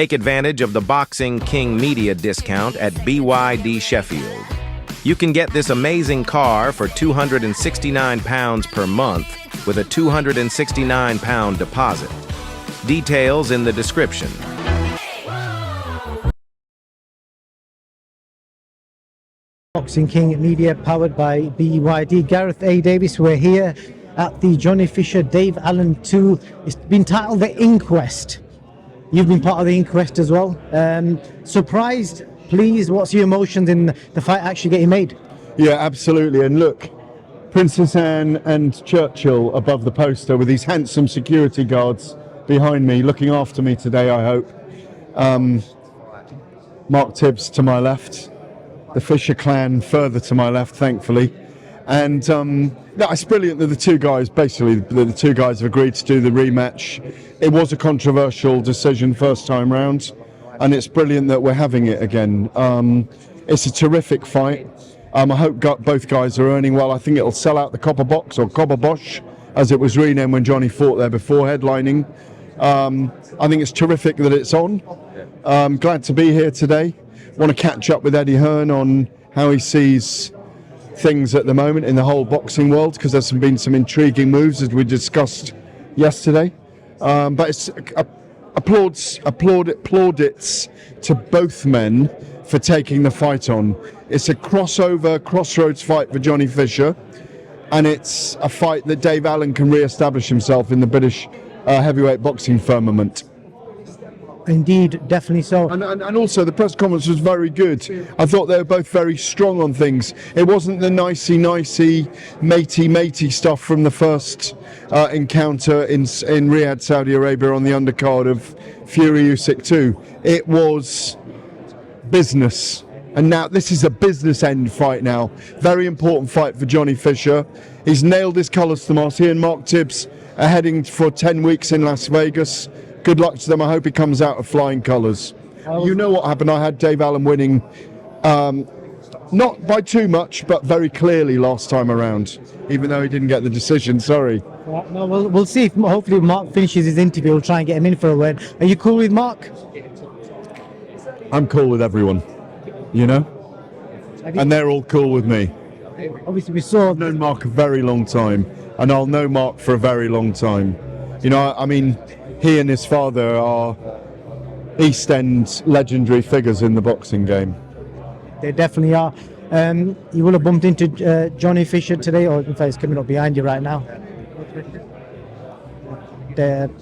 Take advantage of the Boxing King Media discount at BYD Sheffield. You can get this amazing car for £269 per month with a £269 deposit. Details in the description. Boxing King Media powered by BYD. Gareth A. Davies, we're here at the Johnny Fisher Dave Allen 2. It's been titled The Inquest. You've been part of the inquest as well. Surprised, pleased? What's your emotions in the fight actually getting made? Yeah, absolutely. And look, Princess Anne and Churchill above the poster with these handsome security guards behind me, looking after me today, I hope. Mark TIBBS to my left, the Fisher clan further to my left, thankfully. And no, it's brilliant that the two guys have agreed to do the rematch. It was a controversial decision first time round, and it's brilliant that we're having it again. It's a terrific fight. I hope both guys are earning well. I think it'll sell out the Copper Box, or Copper Bosch, as it was renamed when Johnny fought there before, headlining. I think it's terrific that it's on. Glad to be here today. Want to catch up with Eddie Hearn on how he sees things at the moment in the whole boxing world, because there's been some intriguing moves as we discussed yesterday. But it's plaudits to both men for taking the fight on. It's a crossroads fight for Johnny Fisher, and it's a fight that Dave Allen can re-establish himself in the British heavyweight boxing firmament. Indeed, definitely so. And also the press conference was very good. I thought they were both very strong on things. It wasn't the nicey, matey stuff from the first encounter in Riyadh, Saudi Arabia on the undercard of Fury Usyk 2. It was business. And now this is a business end fight now. Very important fight for Johnny Fisher. He's nailed his colours to Mars. He and Mark TIBBS are heading for 10 weeks in Las Vegas. Good luck to them. I hope he comes out of flying colours. You know what happened. I had Dave Allen winning, not by too much, but very clearly last time around, even though he didn't get the decision. Sorry. No, we'll see if hopefully Mark finishes his interview. We'll try and get him in for a win. Are you cool with Mark? I'm cool with everyone, you know? And they're all cool with me. Obviously, we saw... I've known Mark a very long time, and I'll know Mark for a very long time. You know, I mean... He and his father are East End legendary figures in the boxing game. They definitely are. You will have bumped into Johnny Fisher today, or in fact, he's coming up behind you right now.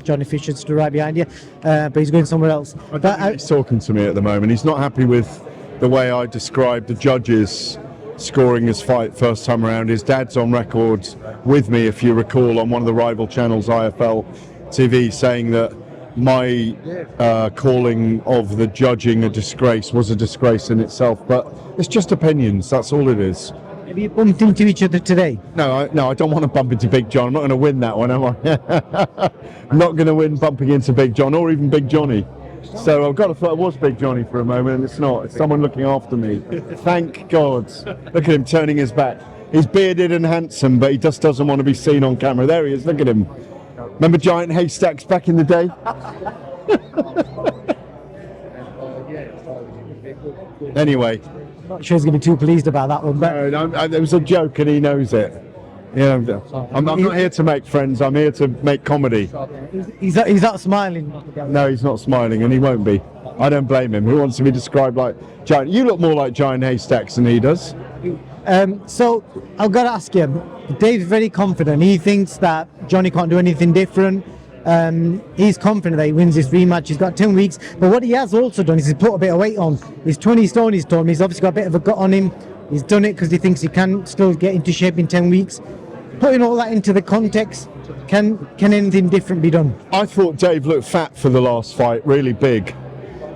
Johnny Fisher's still right behind you, but he's going somewhere else. He's talking to me at the moment. He's not happy with the way I described the judges scoring his fight first time around. His dad's on record with me, if you recall, on one of the rival channels, IFL TV, saying that my calling of the judging a disgrace was a disgrace in itself, but it's just opinions, that's all it is. Have you bumped into each other today? No, I don't want to bump into Big John. I'm not going to win that one, am I? I'm not going to win bumping into Big John or even Big Johnny. So I've got to thought it was Big Johnny for a moment, and it's not. It's someone looking after me. Thank God. Look at him turning his back. He's bearded and handsome, but he just doesn't want to be seen on camera. There he is, look at him. Remember giant haystacks back in the day? Anyway. I'm not sure he's going to be too pleased about that one. But no, it was a joke and he knows it. Yeah, I'm not here to make friends, I'm here to make comedy. He's not smiling. No, he's not smiling, and he won't be. I don't blame him. He wants to be described like giant. You look more like giant haystacks than he does. So I've got to ask you, Dave's very confident. He thinks that Johnny can't do anything different. He's confident that he wins this rematch. He's got 10 weeks. But what he has also done is he's put a bit of weight on. He's 20 stone, he's told me. He's obviously got a bit of a gut on him. He's done it because he thinks he can still get into shape in 10 weeks. Putting all that into the context, can anything different be done? I thought Dave looked fat for the last fight, really big.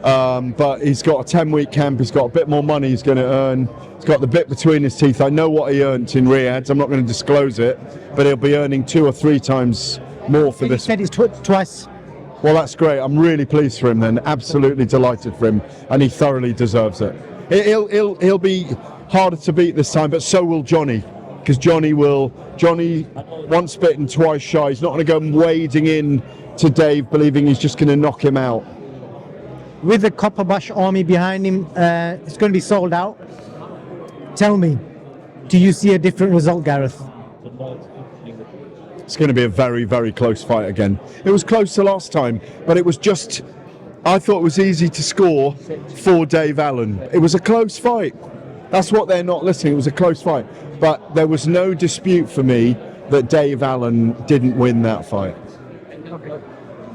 But he's got a 10-week camp, he's got a bit more money he's going to earn. He's got the bit between his teeth. I know what he earned in Riyadh. I'm not going to disclose it, but he'll be earning 2 or 3 times more for this. He said it's twice. Well, that's great. I'm really pleased for him then. Absolutely delighted for him, and he thoroughly deserves it. He'll be harder to beat this time, but so will Johnny. Because Johnny, once bitten, twice shy. He's not going to go wading in to Dave believing he's just going to knock him out. with the Copper Bush army behind him, it's going to be sold out. Tell me, do you see a different result, Gareth? It's going to be a very, very close fight again. It was close the last time, but it was just, I thought it was easy to score for Dave Allen. It was a close fight. That's what they're not listening. It was a close fight. But there was no dispute for me that Dave Allen didn't win that fight.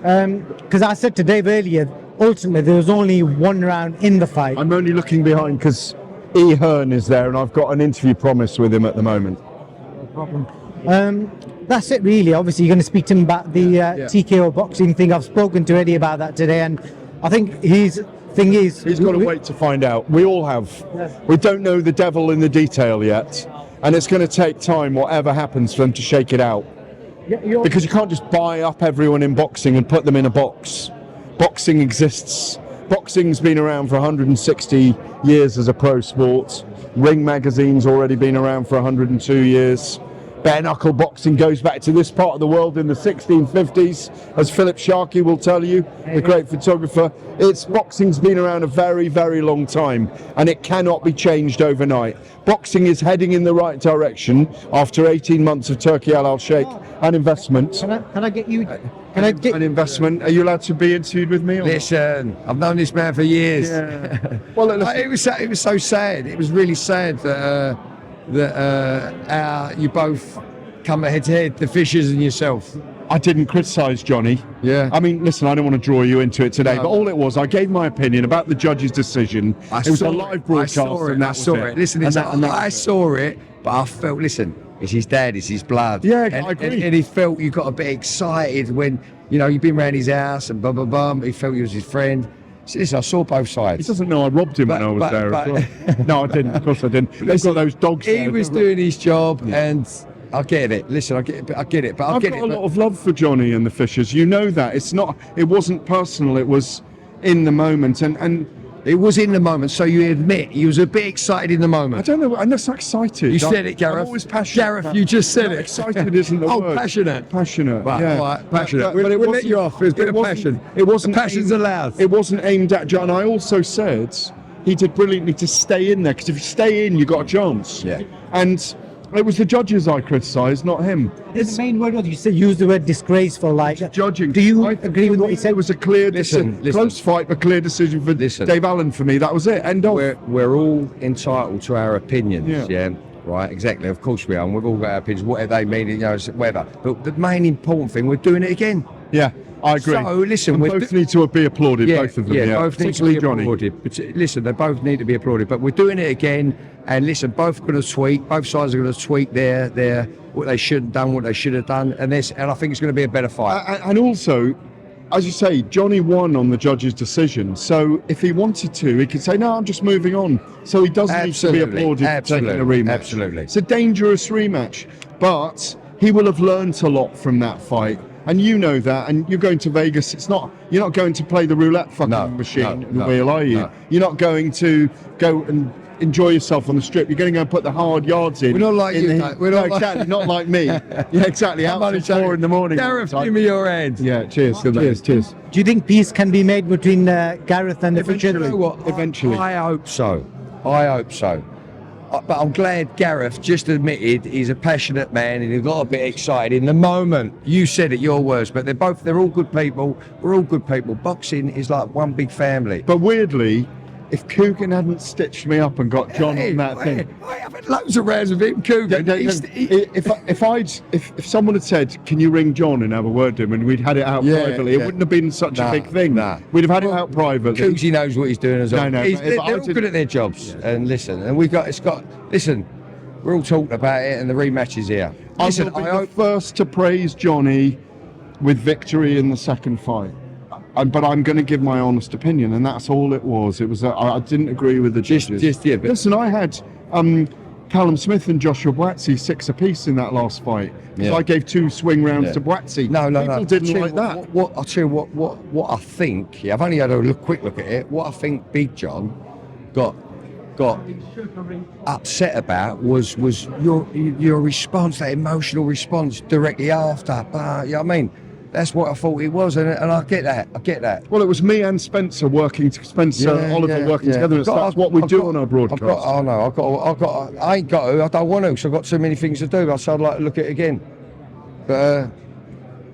Because I said to Dave earlier, ultimately there was only one round in the fight. I'm only looking behind because E. Hearn is there and I've got an interview promise with him at the moment. No problem. That's it really. Obviously you're going to speak to him about the TKO boxing thing. I've spoken to Eddie about that today, and I think his thing is... He's got to wait to find out. We all have. Yes. We don't know the devil in the detail yet, and it's going to take time, whatever happens, for them to shake it out. Because you can't just buy up everyone in boxing and put them in a box. Boxing exists. Boxing's been around for 160 years as a pro sport. Ring Magazine's already been around for 102 years. Bare knuckle boxing goes back to this part of the world in the 1650s, as Philip Sharkey will tell you, the great photographer. Boxing's been around a very, very long time, and it cannot be changed overnight. Boxing is heading in the right direction after 18 months of Turkey Al Sheikh and investment. Can I get you? An investment. Are you allowed to be interviewed with me? Or Listen, I've known this man for years. yeah. Well, It was so sad. It was really sad that you both come head to head, the Fishers and yourself. I didn't criticise Johnny. Yeah. I mean, listen, I don't want to draw you into it today, No. but all it was, I gave my opinion about the judge's decision. It was a live broadcast. I saw it. Listen, I saw it, but I felt, listen, it's his dad, it's his blood. Yeah, and, I agree. And he felt you got a bit excited when, you've been round his house and blah, blah, blah. He felt you was his friend. So listen, I saw both He sides. doesn't know I robbed him when I was there as well. No, I didn't. Of course I didn't. They've got those dogs He there. was doing his job, and I get it. Listen, I get it, but I've got a lot of love for Johnny and the Fishers. You know that. It wasn't personal. It was in the moment. And it was in the moment, so you admit he was a bit excited in the I moment. don't know. I'm not so excited. You said it, Gareth. I'm always passionate. Gareth, you just said it. Excited isn't the word. Passionate. Passionate. Right, yeah. all right, passionate. But it We'll let wasn't- you off. There's a bit of wasn't- passion. It wasn't. The passion's allowed. It wasn't aimed at John. I also said he did brilliantly to stay in there, because if you stay in, you got a chance. Yeah. And it was the judges I criticised, not him. The main word was you said use the word disgraceful. Like Judging. Do you I agree with what he said? It was a clear Listen. close fight, but clear decision for Listen. Dave Allen for me. That was it. End of. We're all entitled to our opinions, Yeah. yeah. Right, exactly. Of course we are. And we've all got our opinions, whatever they mean, whatever. But the main important thing, we're doing it again. Yeah, I agree. So, listen, And we're both need to be applauded, both of them. Yeah, both need to particularly be Johnny. applauded. But listen, they both need to be applauded. But we're doing it again, and listen, both going to tweak. Both sides are going to tweak their what they should have done, what they should have done, and I think it's going to be a better fight. And also, as you say, Johnny won on the judge's decision. So if he wanted to, he could say, "No, I'm just moving on." So he doesn't need to be applauded for taking a rematch. Absolutely. It's a dangerous rematch, but he will have learnt a lot from that fight. And you know that, and you're going to Vegas. You're not going to play the roulette fucking machine in the wheel, are you? No. You're not going to go and enjoy yourself on the strip. You're going to go and put the hard yards in. We're not like you, mate. We're not like- exactly, not like me. Yeah, exactly. Out only till 4 in the morning. Gareth, give me your hand. Yeah, cheers. Cheers. Do you think peace can be made between Gareth and the Fishers? Eventually. You know what? Eventually. I hope so. But I'm glad Gareth just admitted he's a passionate man and he got a bit excited in the moment. You said it, your words, but they're all good people. We're all good people. Boxing is like one big family. But weirdly, if Coogan hadn't stitched me up and got John on that thing, I've had loads of rounds with him, Coogan. if someone had said, "Can you ring John and have a word to him?" and we'd had it out privately, it wouldn't have been such a big thing. We'd have had it out privately. Coogsy knows what he's doing as well. No, They're all good at their jobs. And listen, and listen, we're all talking about it, and the rematch is here. Listen, I will be the first to praise Johnny with victory in the second fight. But I'm going to give my honest opinion, and that's all it was. It was I didn't agree with the judges. But Listen, I had Callum Smith and Joshua Boatsy 6 apiece in that last fight. Because I gave 2 swing rounds to Boatsy. No. People didn't like that. I'll tell you what I think. Yeah, I've only had a quick look at it. What I think Big John got upset about was your response, that emotional response directly after. You know what I mean? That's what I thought it was, and I get that. I get that. Well, it was me and Spencer working Oliver working together, and that's what we do on our broadcast. I ain't got to. I don't want to, because I've got too many things to do. So I'd like to look at it again. But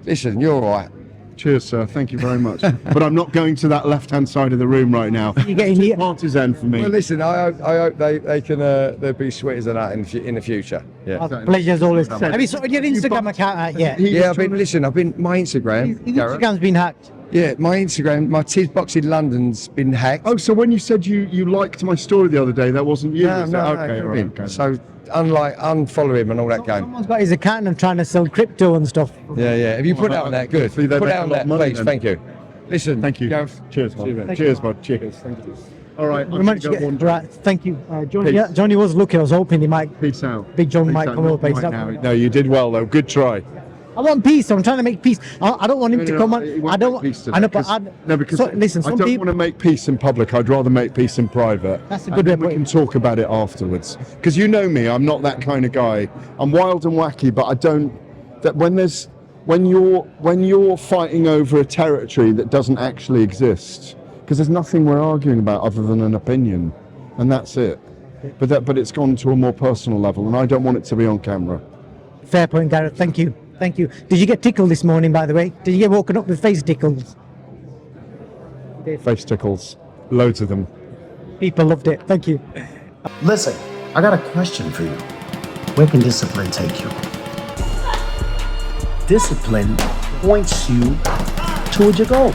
listen, you're all right. Cheers, sir. Thank you very much. But I'm not going to that left-hand side of the room right now. You're getting partisan for me. Well, listen, I hope they can they'll be sweeters than that in the future. Yeah. Pleasure as always. Have you sorted your Instagram account out yet? Yeah, my Instagram. His Instagram's been hacked. Yeah, my Instagram, my TIBBS box in London's been hacked. Oh, so when you said you liked my story the other day, that wasn't you? No, okay, right. Okay. So unfollow him and all that game. Someone's got his account and trying to sell crypto and stuff. Yeah. Have you put that on that? Good. Put that on that, please. Then. Thank you. Listen. Thank you. Gareth. Cheers, bud. Cheers, bud. Cheers. Thank you. All right. Right. Thank you, Johnny. Yeah, Johnny was lucky. I was hoping he might. Peace out. Big John might come over. No, you did well though. Good try. I want peace. I'm trying to make peace. I don't want him to come on. I don't. I know, but listen. I don't want to make peace in public. I'd rather make peace in private. That's a good way. We can talk about it afterwards. Because you know me, I'm not that kind of guy. I'm wild and wacky, but I don't. That when you're fighting over a territory that doesn't actually exist, because there's nothing we're arguing about other than an opinion, and that's it. But it's gone to a more personal level, and I don't want it to be on camera. Fair point, Gareth. Thank you. Thank you. Did you get tickled this morning, by the way? Did you get woken up with face tickles? Face tickles. Loads of them. People loved it. Thank you. Listen, I got a question for you. Where can discipline take you? Discipline points you toward your goals.